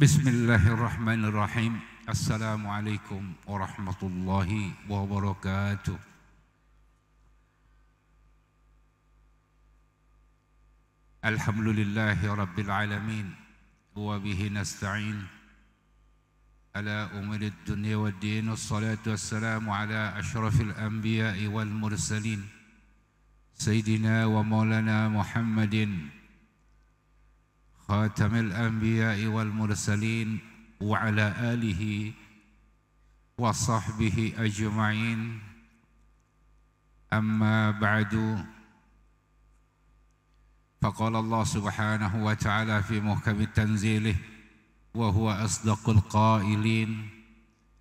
Bismillahirrahmanirrahim. Assalamualaikum warahmatullahi wabarakatuh. Alhamdulillahi rabbil alamin. Wa bihi nasta'in ala umuri dunya wad din. Wassalatu wassalamu ala asyrafil anbiya'i wal mursalin Sayyidina wa maulana Muhammadin khatamil anbiya'i wal mursalin wa ala alihi wa sahbihi ajma'in. Amma ba'du. Faqala Allah subhanahu wa ta'ala fi muhkami tanzilih wa huwa asdaqul qailin.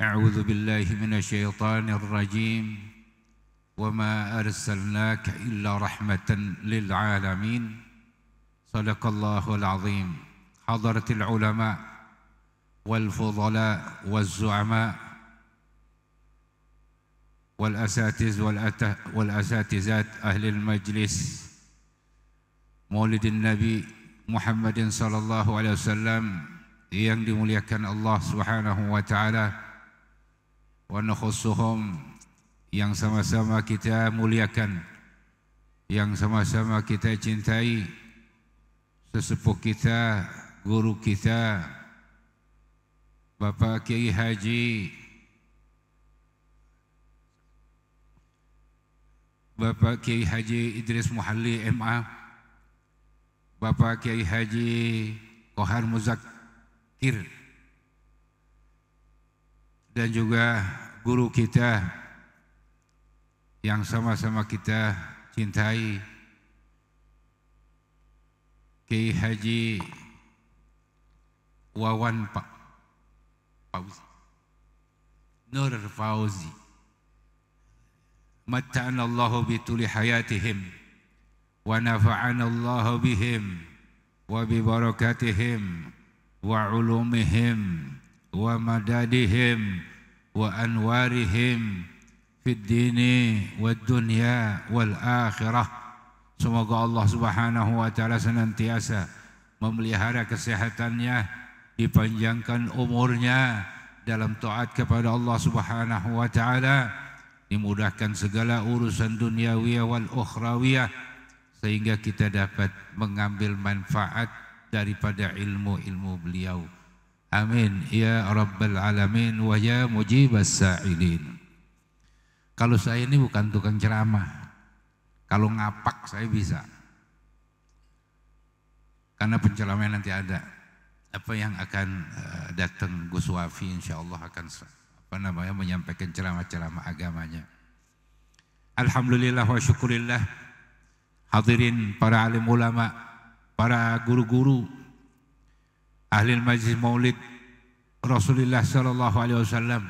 A'udzu billahi minasyaitonir rajim. Wa ma arsalnaka illa rahmatan lil alamin. Sadaqallahul azim. Hadratil ulama wal fudala wal zu'ama wal asatiz wal asatizat ahlil majlis Maulidin Nabi Muhammadin sallallahu alaihi wasallam yang dimuliakan Allah Subhanahu wa taala, wa nakhussuhum yang sama-sama kita muliakan, yang sama-sama kita cintai, sesepuh kita, guru kita, Bapak Kiai Haji Idris Muhalli MA, Bapak Kiai Haji Kohar Muzakir, dan juga guru kita yang sama-sama kita cintai, Kiai Haji Wawan Nur Fauzi. Matta'ana Allahu bituli hayatihim wa nafa'ana Allahu bihim wa bi barakatihim wa ulumihim wa madadihim wa anwarihim fid dini wad dunya wal akhirah. Semoga Allah Subhanahu wa taala senantiasa memelihara kesehatannya, dipanjangkan umurnya dalam taat kepada Allah Subhanahu wa taala, dimudahkan segala urusan duniawiyah wal ukhrawiyah, sehingga kita dapat mengambil manfaat daripada ilmu-ilmu beliau. Amin ya rabbal alamin wa ya mujibas sa'ilin. Kalau saya ini bukan tukang ceramah. Kalau ngapak saya bisa, karena penceramah nanti ada. Apa yang akan datang Gus Wafi insyaallah akan menyampaikan ceramah-ceramah agamanya. Alhamdulillah wa syukurillah. Hadirin para alim ulama, para guru-guru, ahli majlis maulid Rasulullah sallallahu alaihi wasallam.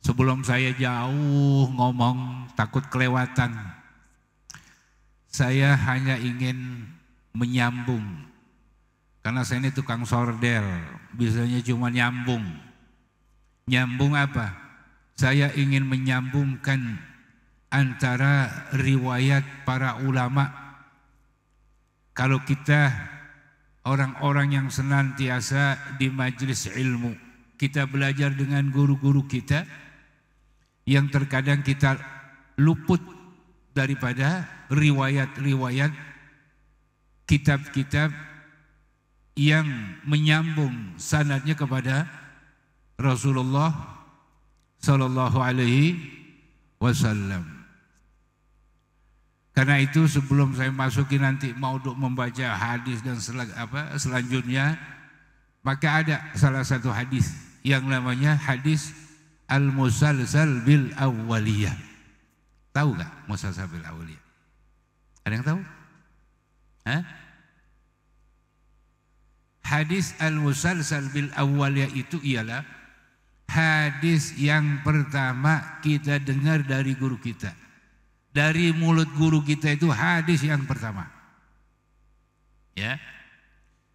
Sebelum saya jauh ngomong takut kelewatan, saya hanya ingin menyambung, karena saya ini tukang sordel, bisanya cuma nyambung. Nyambung apa? Saya ingin menyambungkan antara riwayat para ulama. Kalau kita orang-orang yang senantiasa di majelis ilmu, kita belajar dengan guru-guru kita, yang terkadang kita luput daripada riwayat-riwayat kitab-kitab yang menyambung sanadnya kepada Rasulullah sallallahu alaihi wasallam. Karena itu sebelum saya masuki nanti mau membaca hadis dan selanjutnya, maka ada salah satu hadis yang namanya hadis al-musalsal bil awwaliyah. Tahu nggak musalsal bil awwaliyah? Ada yang tahu? Hah? Hadis al-musalsal bil awwaliyah itu ialah hadis yang pertama kita dengar dari guru kita. Dari mulut guru kita itu hadis yang pertama. Ya.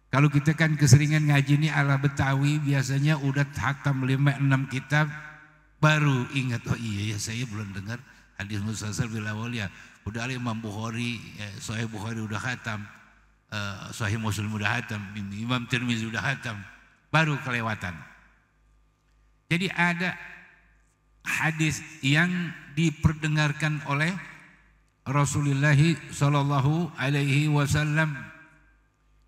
Kalau kita kan keseringan ngaji ini ala Betawi, biasanya udah hatam 5-6 kitab baru ingat, oh iya ya saya belum dengar hadis musalsal bil awwaliyah. Udah Imam Bukhari, Sahih Bukhari udah khatam, Sahih Muslim udah khatam, Imam Tirmizi udah khatam. baru kelewatan. Jadi ada hadis yang diperdengarkan oleh Rasulullah sallallahu alaihi wasallam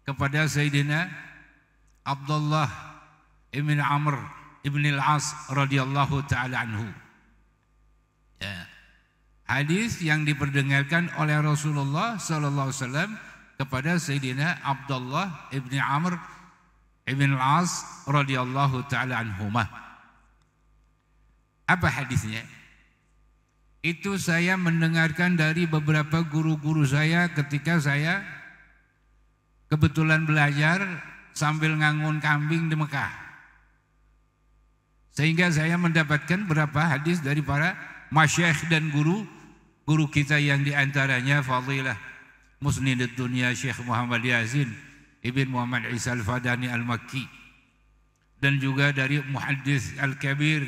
kepada Sayyidina Abdullah ibn Amr ibn al-As radhiyallahu taala anhu. Ya. Hadis yang diperdengarkan oleh Rasulullah sallallahu alaihi wasallam kepada Sayyidina Abdullah ibn Amr ibn al-As radhiyallahu taala anhumah. Apa hadisnya? Itu saya mendengarkan dari beberapa guru-guru saya ketika saya kebetulan belajar sambil ngangun kambing di Mekah. Sehingga saya mendapatkan beberapa hadis dari para masyayikh dan guru kita yang diantaranya Fadilah Musnidud Dunia Syekh Muhammad Yazin Ibn Muhammad Isa Al-Fadani Al-Makki, dan juga dari Muhaddis Al-Kabir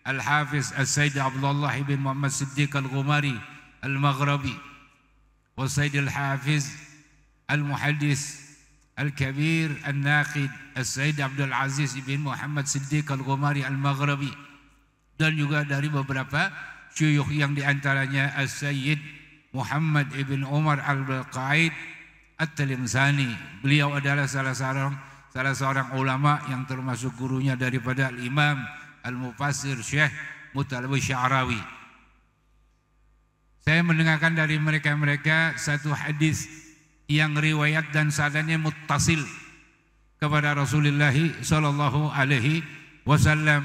Al-Hafiz Al-Sayyid Abdullah Ibn Muhammad Siddiq Al-Ghumari Al-Maghrabi wa Sayyid Al-Hafiz Al-Muhaddis Al-Kabir Al-Naqid Al-Sayyid Abdul Aziz Ibn Muhammad Siddiq Al-Ghumari Al-Maghrabi, dan juga dari beberapa syuyukh yang diantaranya Al-Sayyid Muhammad Ibn Umar Al-Balqaid At-Talimsani. Beliau adalah salah seorang ulama yang termasuk gurunya daripada Al-Imam Al-Mufassir Syekh Mutalabi Sya'rawi. Saya mendengarkan dari mereka satu hadis yang riwayat dan sanadnya muttasil kepada Rasulullah sallallahu alaihi wasallam.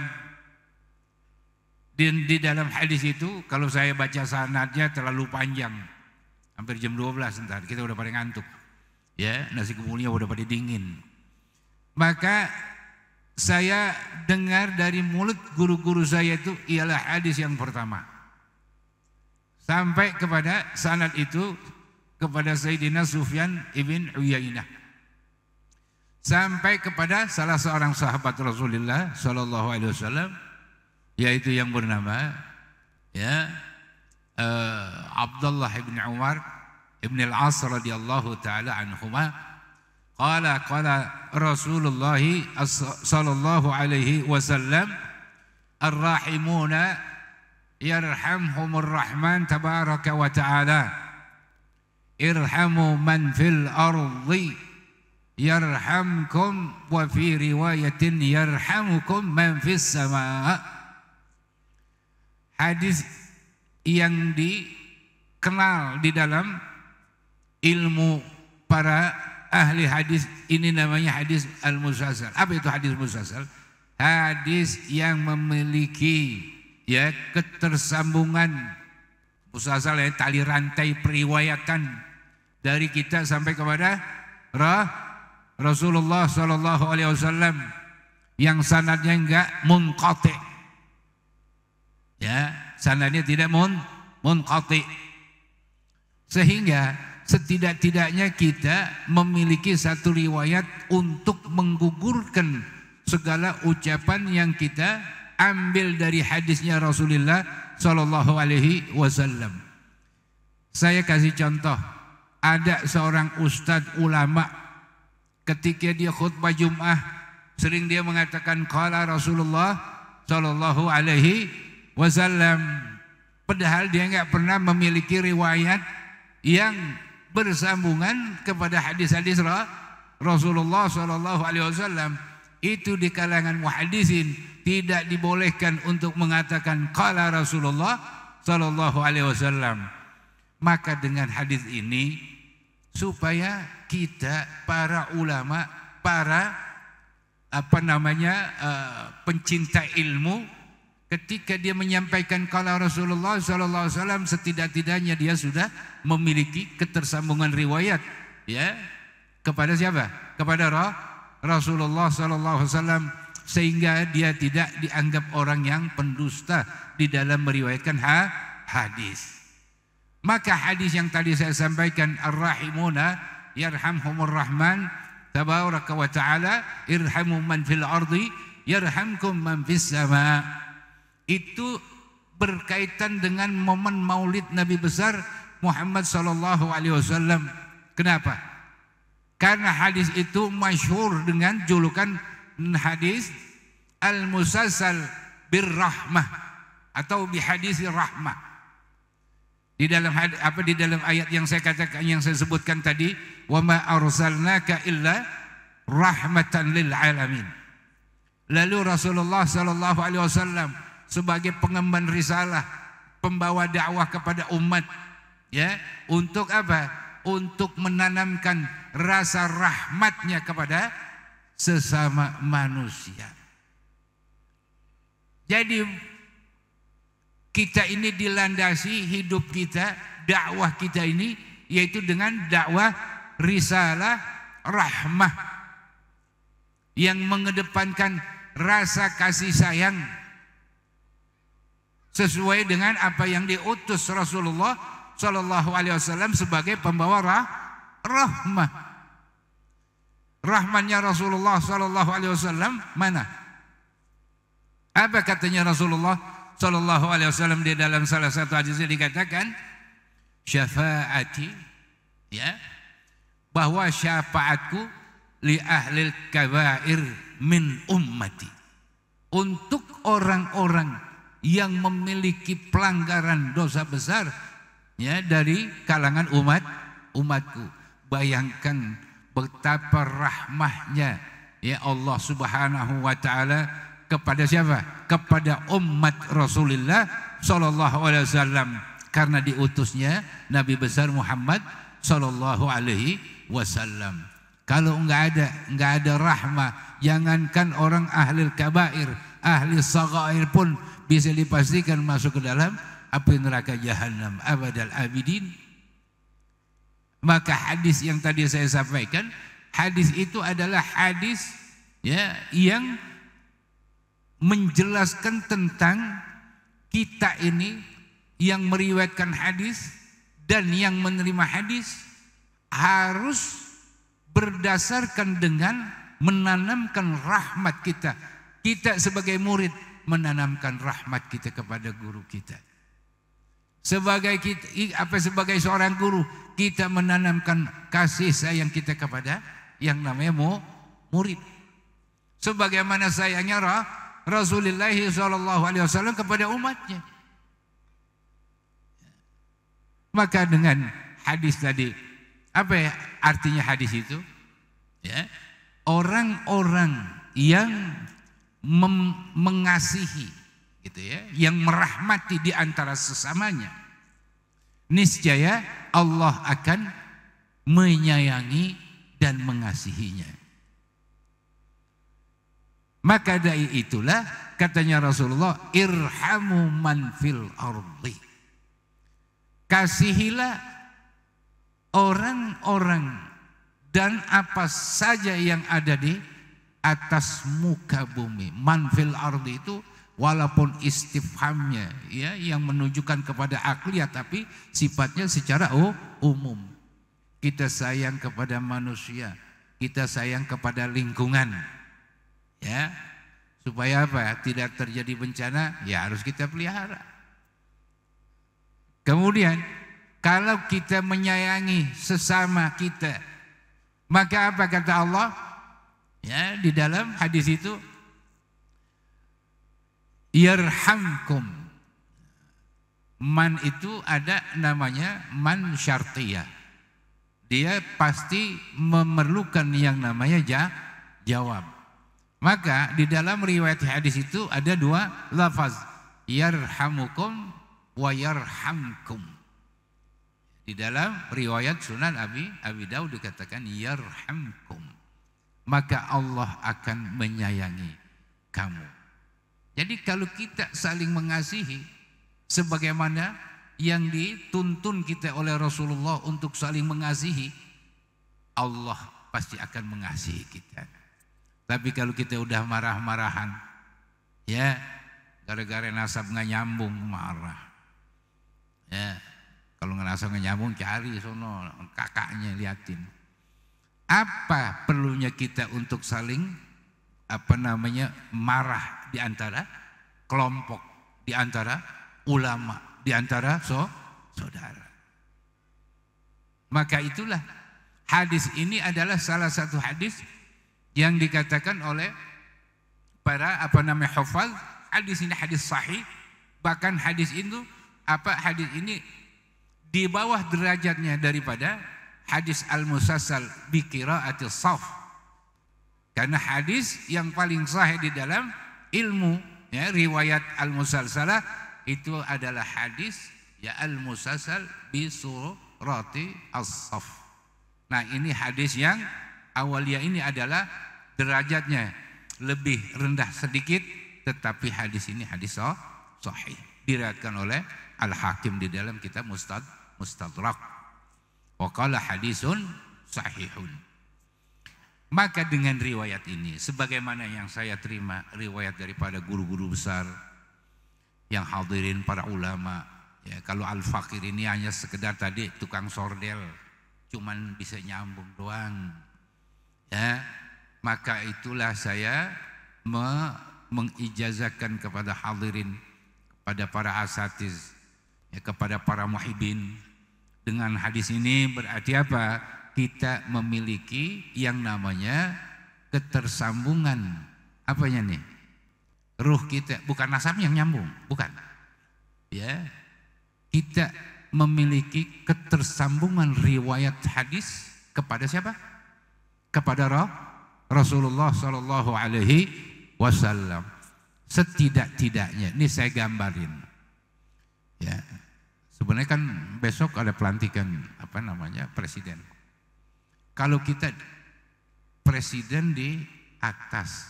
Di dalam hadis itu kalau saya baca sanadnya terlalu panjang. Hampir jam 12 ntar kita udah pada ngantuk. Ya, nasi kebulnya udah pada dingin. Maka saya dengar dari mulut guru-guru saya itu ialah hadis yang pertama. Sampai kepada sanad itu kepada Sayyidina Sufyan ibn Uyainah. Sampai kepada salah seorang sahabat Rasulullah sallallahu alaihi wasallam, yaitu yang bernama Abdullah ibn Umar ibn al-As radhiyallahu taala anhuma. Qala Rasulullah sallallahu alaihi wasallam, ar-rahimuna yarhamhumur rahman tabaraka wa ta'ala, irhamu man fil ardi yarhamkum, wa fi riwayatin yarhamukum man fis sama'. Hadis yang dikenal di dalam ilmu para ahli hadis ini namanya hadis al-musalsal. Apa itu hadis musalsal? Hadis yang memiliki ketersambungan musalsal, tali rantai periwayatan dari kita sampai kepada Rasulullah sallallahu alaihi wasallam yang sanadnya enggak munqati. Sanadnya tidak munqati. Sehingga setidak-tidaknya kita memiliki satu riwayat untuk menggugurkan segala ucapan yang kita ambil dari hadisnya Rasulullah sallallahu alaihi wasallam. Saya kasih contoh, ada seorang ustadz ulama ketika dia khutbah Jum'ah sering dia mengatakan qala Rasulullah sallallahu alaihi wasallam, padahal dia enggak pernah memiliki riwayat yang bersambungan kepada hadis-hadis Rasulullah sallallahu alaihi wasallam. Itu di kalangan muhaddisin tidak dibolehkan untuk mengatakan qala Rasulullah sallallahu alaihi wasallam. Maka dengan hadis ini supaya kita para ulama, para pencinta ilmu, ketika dia menyampaikan qala Rasulullah sallallahu alaihi wasallam, setidak-tidaknya dia sudah memiliki ketersambungan riwayat kepada siapa? Kepada Rasulullah sallallahu alaihi wasallam, sehingga dia tidak dianggap orang yang pendusta di dalam meriwayatkan hadis. Maka hadis yang tadi saya sampaikan, ar-rahimuna yarhamhumur rahman tabaraka wa ta'ala, irhamu man fil ardi yarhamkum man fis sama'. Itu berkaitan dengan momen maulid Nabi besar Muhammad sallallahu alaihi wasallam. Kenapa? Karena hadis itu masyhur dengan julukan hadis al-musalsal birrahmah atau bihadis rahmah. Di dalam di dalam ayat yang saya katakan, yang saya sebutkan tadi, wa ma arsalnaka illa rahmatan lil alamin. Lalu Rasulullah sallallahu alaihi wasallam sebagai pengemban risalah, pembawa dakwah kepada umat, ya, untuk apa? Untuk menanamkan rasa rahmatnya kepada sesama manusia. Jadi kita ini dilandasi hidup kita, dakwah kita ini, yaitu dengan dakwah risalah rahmah yang mengedepankan rasa kasih sayang sesuai dengan apa yang diutus Rasulullah Shallallahu Alaihi Wasallam sebagai pembawa rahmah. Rahmannya Rasulullah Shallallahu Alaihi Wasallam mana? Apa katanya Rasulullah Sallallahu Alaihi Wasallam di dalam salah satu hadisnya dikatakan syafaati, ya, bahwa syafaatku li ahlil kabair min ummati, untuk orang-orang yang memiliki pelanggaran dosa besar, ya, dari kalangan umatku. Bayangkan betapa rahmahnya, ya, Allah Subhanahu wa taala kepada siapa? Kepada umat Rasulullah sallallahu alaihi wasallam, karena diutusnya Nabi besar Muhammad sallallahu alaihi wasallam. Kalau enggak ada rahmah, jangankan orang ahli kabair, ahli sagair pun bisa dipastikan masuk ke dalam api neraka jahanam abadal abidin. Maka hadis yang tadi saya sampaikan, hadis itu adalah hadis, ya, yang menjelaskan tentang kita ini yang meriwayatkan hadis dan yang menerima hadis harus berdasarkan dengan menanamkan rahmat kita. Kita sebagai murid menanamkan rahmat kita kepada guru kita. Sebagai seorang guru, kita menanamkan kasih sayang kita kepada yang namanya murid. Sebagaimana sayangnya Rasulullah sallallahu alaihi wasallam kepada umatnya. Maka dengan hadis tadi, apa ya artinya hadis itu? Ya, orang-orang yang mengasihi, gitu ya, yang merahmati di antara sesamanya, niscaya Allah akan menyayangi dan mengasihinya. Maka dari itulah katanya Rasulullah, irhamu man fil ardi, kasihilah orang-orang dan apa saja yang ada di atas muka bumi. Man fil ardi itu walaupun istifhamnya, ya, yang menunjukkan kepada akliyah, tapi sifatnya secara umum. Kita sayang kepada manusia, kita sayang kepada lingkungan, ya, supaya apa? Tidak terjadi bencana, ya harus kita pelihara. Kemudian kalau kita menyayangi sesama kita, maka apa kata Allah, ya, di dalam hadis itu, yarhamkum. Man itu ada namanya man syartiyah, dia pasti memerlukan yang namanya jawab. Maka di dalam riwayat hadis itu ada dua lafaz, yarhamukum wa yarhamkum. Di dalam riwayat Sunan Abi Daud dikatakan yarhamkum, maka Allah akan menyayangi kamu. Jadi kalau kita saling mengasihi sebagaimana yang dituntun kita oleh Rasulullah untuk saling mengasihi, Allah pasti akan mengasihi kita. Tapi kalau kita udah marah-marahan, ya, gara-gara nasab nggak nyambung, marah, ya, kalau nasab nggak nyambung cari sono kakaknya, liatin. Apa perlunya kita untuk saling marah di antara kelompok, di antara ulama, di antara saudara? Maka itulah hadis ini adalah salah satu hadis yang dikatakan oleh para hafal, hadis ini hadis sahih, bahkan hadis ini di bawah derajatnya daripada hadis al-musalsal bi qiraatis shaf. Karena hadis yang paling sahih di dalam ilmu ya, riwayat al-musalsalah itu adalah hadis ya al-musalsal bi surati as-shaf. Nah, ini hadis yang awalnya ini adalah derajatnya lebih rendah sedikit, tetapi hadis ini hadis sahih, diriwayatkan oleh Al-Hakim di dalam kitab Mustadrak. Wa qala hadisun sahihun. Maka dengan riwayat ini, sebagaimana yang saya terima riwayat daripada guru-guru besar yang hadirin para ulama, ya, kalau Al-Fakir ini hanya sekedar tadi tukang sordel, cuman bisa nyambung doang, ya, maka itulah saya mengijazahkan kepada hadirin, kepada para asatiz, ya, kepada para muhibbin, dengan hadis ini berarti apa? Kita memiliki yang namanya ketersambungan, apanya nih? Ruh kita, bukan nasab yang nyambung, bukan. Ya, kita memiliki ketersambungan riwayat hadis kepada siapa? Kepada Rasulullah Shallallahu Alaihi Wasallam. Setidak-tidaknya, ini saya gambarin. Ya, sebenarnya kan besok ada pelantikan presiden. Kalau kita presiden di atas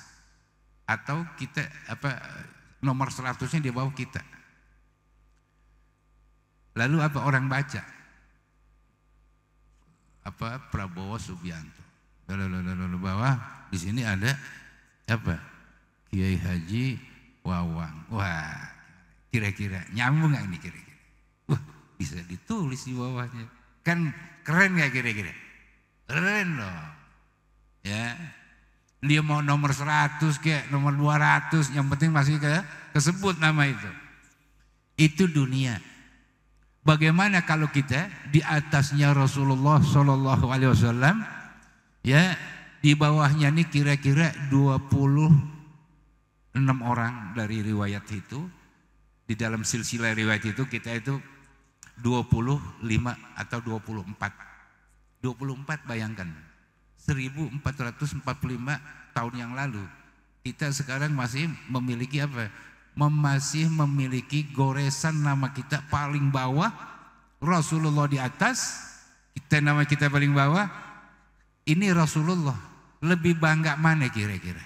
atau kita nomor 100-nya di bawah kita, lalu apa orang baca Prabowo Subianto, lalu bawah di sini ada Kiai Haji Wawang. Wah, kira-kira nyambung nggak ini kira-kira? Wah, bisa ditulis di bawahnya, kan keren nggak kira-kira? Keren loh, ya. Dia mau nomor 100 kayak nomor 200, yang penting masih kesebut nama itu. Itu dunia. Bagaimana kalau kita di atasnya Rasulullah Shallallahu Alaihi Wasallam, ya, di bawahnya nih kira-kira 26 orang dari riwayat itu, di dalam silsilah riwayat itu kita itu 25 atau 24. 24 bayangkan, 1445 tahun yang lalu. Kita sekarang masih memiliki masih memiliki goresan nama kita paling bawah, Rasulullah di atas, nama kita paling bawah. Ini Rasulullah, lebih bangga mana kira-kira?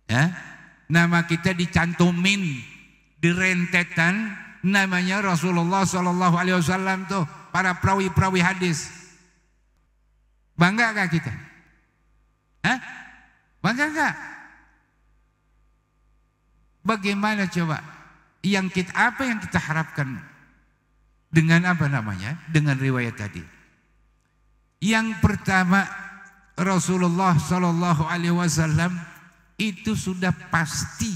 Ya? Nama kita dicantumin di rentetan namanya Rasulullah Shallallahu Alaihi Wasallam tuh, para perawi-perawi hadis. Bangga gak kita? Hah? Bangga gak? Bagaimana coba? Apa yang kita harapkan dengan dengan riwayat tadi? Yang pertama, Rasulullah Shallallahu Alaihi Wasallam itu sudah pasti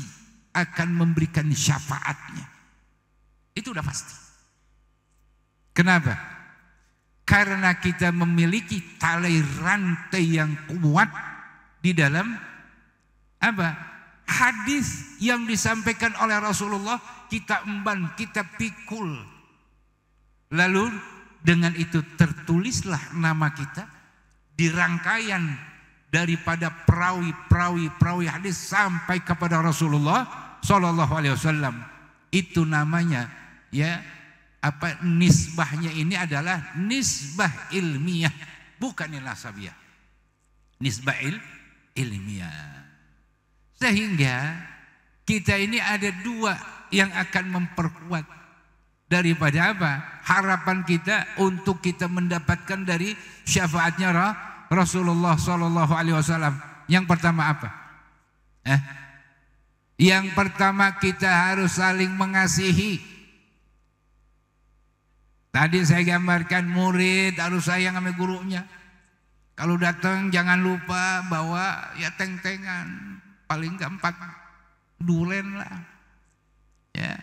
akan memberikan syafaatnya. Itu udah pasti. Kenapa? Karena kita memiliki tali rantai yang kuat di dalam hadis yang disampaikan oleh Rasulullah, kita emban, kita pikul. Lalu dengan itu tertulislah nama kita di rangkaian daripada perawi hadis sampai kepada Rasulullah Shallallahu Alaihi Wasallam. Itu namanya, ya, nisbahnya ini adalah nisbah ilmiah, bukan nasabiyah. Nisbah ilmiah. Sehingga kita ini ada dua yang akan memperkuat daripada harapan kita untuk kita mendapatkan dari syafaatnya Rasulullah Shallallahu Alaihi Wasallam. Yang pertama apa? Yang pertama kita harus saling mengasihi. Tadi saya gambarkan murid harus sayang sama gurunya. Kalau datang jangan lupa bawa ya teng-tengan, paling enggak 4 duren lah. Ya.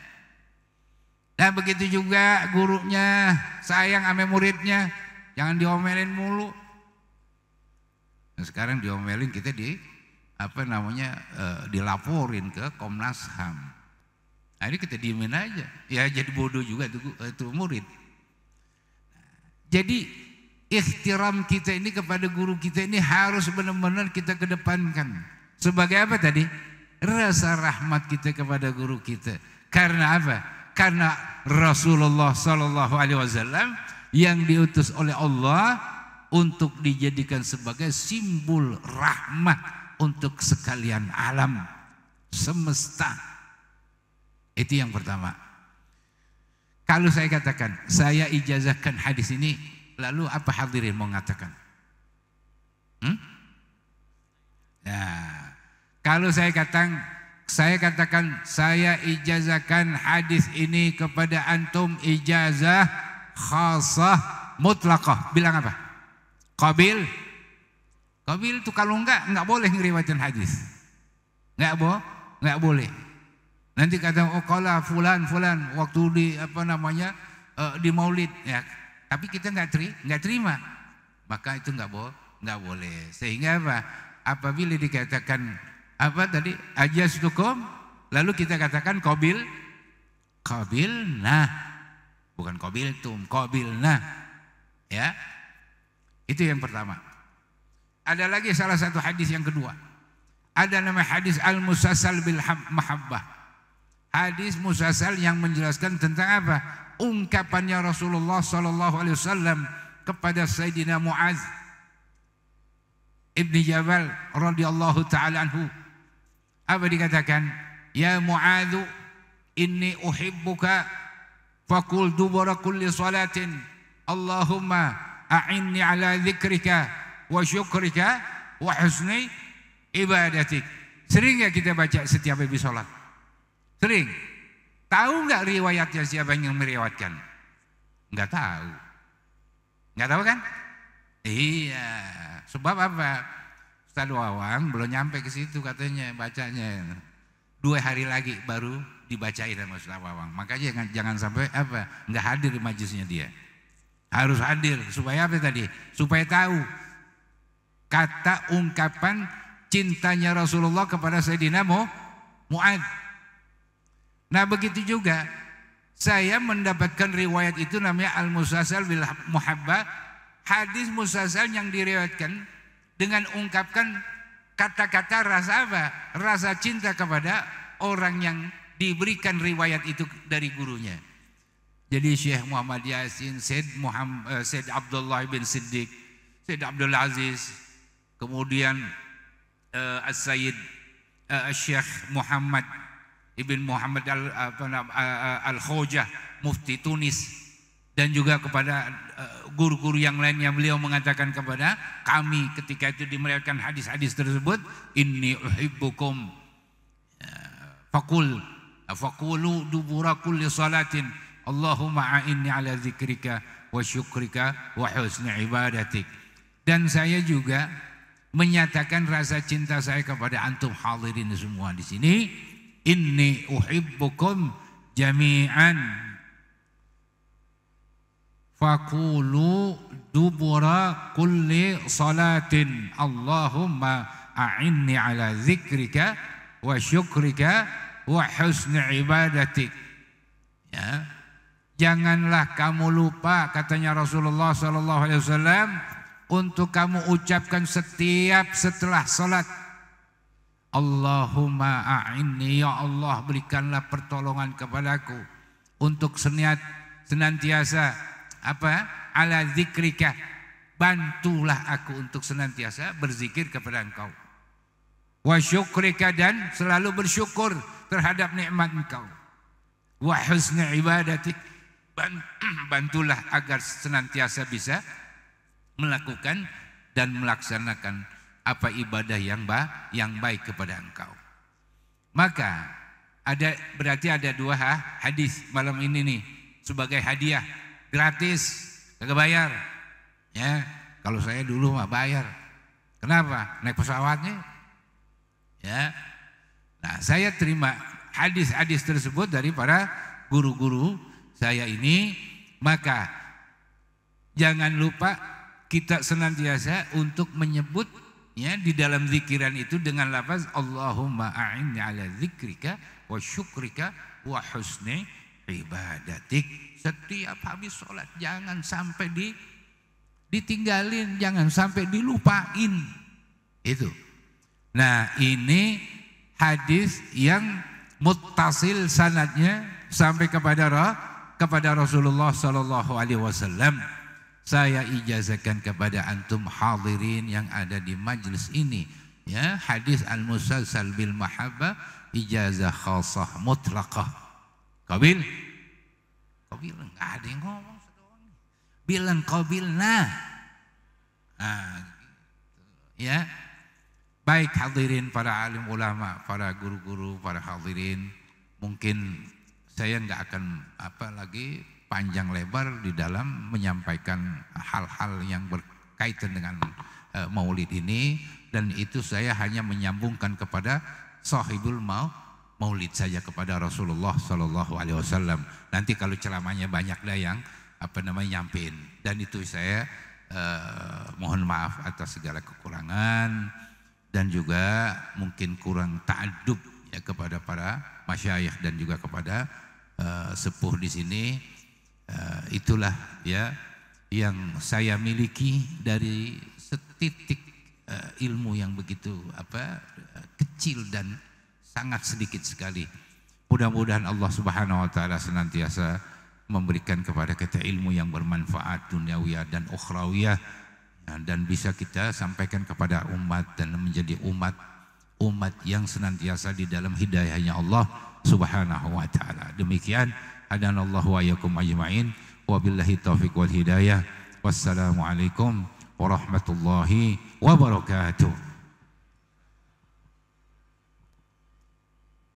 Nah begitu juga gurunya sayang sama muridnya, jangan diomelin mulu. Nah, sekarang diomelin kita dilaporin ke Komnas HAM. Nah, ini kita diemin aja, ya jadi bodoh juga itu murid. Jadi ikhtiram kita ini kepada guru kita ini harus benar-benar kita kedepankan. Sebagai apa tadi? Rasa rahmat kita kepada guru kita. Karena apa? Karena Rasulullah Sallallahu Alaihi Wasallam yang diutus oleh Allah untuk dijadikan sebagai simbol rahmat untuk sekalian alam semesta. Itu yang pertama. Kalau saya katakan, saya ijazahkan hadis ini, lalu apa hadirin mau mengatakan? Ya, kalau saya katakan saya ijazahkan hadis ini kepada antum ijazah khasah mutlaqah, bilang apa? Qabil. Qabil itu kalau enggak boleh ngeriwayatkan hadis. Enggak boleh. Nanti kata qala fulan waktu di di Maulid ya, tapi kita enggak terima. Maka itu enggak boleh. Sehingga apa? Apabila dikatakan tadi ajastukum, lalu kita katakan qabilna, bukan qabilna. Ya. Itu yang pertama. Ada lagi salah satu hadis yang kedua. Ada nama hadis al-musassal bil mahabbah. Hadis musassal yang menjelaskan tentang apa? Ungkapannya Rasulullah sallallahu alaihi wasallam kepada Sayyidina Mu'adz ibni Jabal radhiyallahu taala anhu. Apa dikatakan? Ya Mu'adz, inni uhibbuka faqul dubura kulli salatin Allahumma a'inni ala dzikrika wa syukrika wa husni ibadatik. Sering ya kita baca setiap habis salat? Sering. Tahu enggak riwayatnya siapa yang meriwayatkan? Enggak tahu. Enggak tahu kan? Iya. Sebab apa? Ustaz Wawang belum nyampe ke situ katanya bacanya. 2 hari lagi baru dibacain sama Ustaz Wawang. Makanya jangan sampai enggak hadir di majelisnya dia. Harus hadir supaya apa tadi? Supaya tahu kata ungkapan cintanya Rasulullah kepada Sayyidina Mu'adz. Nah begitu juga saya mendapatkan riwayat itu namanya al-musassal bil muhabbah. Hadis musassal yang diriwayatkan dengan ungkapkan kata-kata rasa apa? Rasa cinta kepada orang yang diberikan riwayat itu dari gurunya. Jadi Syekh Muhammad Yasin, Syed Abdullah bin Siddiq, Syed Abdul Aziz, kemudian As-Sayyid Syekh Muhammad Ibn Muhammad Al-Khojah, Mufti Tunis, dan juga kepada guru-guru yang lainnya beliau mengatakan kepada kami ketika itu dimeriwayatkan hadis-hadis tersebut, inni uhibbukum faqulu dubura kulli salatin Allahumma a'inni ala dzikrika wa syukrika wa husni ibadatik. Dan saya juga menyatakan rasa cinta saya kepada antum hadirin semua di sini. Inni uhibbukum jami'an faqulu dubura kulli salatin Allahumma a'inni ala dzikrika wa syukrika wa husni ibadatik. Ya. Janganlah kamu lupa, katanya Rasulullah sallallahu alaihi wasallam, untuk kamu ucapkan setelah salat, Allahumma a'inni, ya Allah berikanlah pertolongan kepadaku untuk senantiasa ala zikrika, bantulah aku untuk senantiasa berzikir kepada Engkau, wa syukrika, dan selalu bersyukur terhadap nikmat Engkau, wa husni ibadatik, bantulah agar senantiasa bisa melakukan dan melaksanakan ibadah yang baik kepada Engkau. Maka berarti ada 2 hadis malam ini nih sebagai hadiah gratis, kagak bayar. Ya, kalau saya dulu mah bayar. Kenapa? Naik pesawatnya. Ya. Nah, saya terima hadis-hadis tersebut dari para guru-guru saya ini. Maka jangan lupa kita senantiasa untuk menyebut Ya, di dalam zikiran itu dengan lafaz Allahumma a'inni ala zikrika wa syukrika wa husni ibadatik. Setiap habis sholat jangan sampai ditinggalin, jangan sampai dilupain. Itu. Nah, ini hadis yang muttasil sanadnya sampai kepada Rasulullah sallallahu alaihi wasallam. Saya ijazahkan kepada antum hadirin yang ada di majlis ini, ya, hadis al-musalsal bil mahabbah ijazah khassah mutlaqah. Qabil? Qabil enggak ada yang ngomong sedoang. Bilang qabilna. Nah, ya. Baik hadirin para alim ulama, para guru-guru, para hadirin, mungkin saya enggak akan lagi panjang lebar di dalam menyampaikan hal-hal yang berkaitan dengan maulid ini, dan itu saya hanya menyambungkan kepada sahibul maulid saja, kepada Rasulullah sallallahu alaihi wasallam. Nanti kalau ceramahnya banyak dah yang nyampein, dan itu saya mohon maaf atas segala kekurangan dan juga mungkin kurang ta'adub ya kepada para masyayikh dan juga kepada sepuh di sini. Itulah ya yang saya miliki dari setitik ilmu yang begitu kecil dan sangat sedikit sekali. Mudah-mudahan Allah Subhanahu wa taala senantiasa memberikan kepada kita ilmu yang bermanfaat duniawiyah dan ukhrawiyah, dan bisa kita sampaikan kepada umat dan menjadi umat yang senantiasa di dalam hidayahnya Allah Subhanahu wa taala. Demikian, hadanallahu wa iyyakum ajma'in, wabillahi taufiq wal hidayah. Wassalamualaikum warahmatullahi wabarakatuh.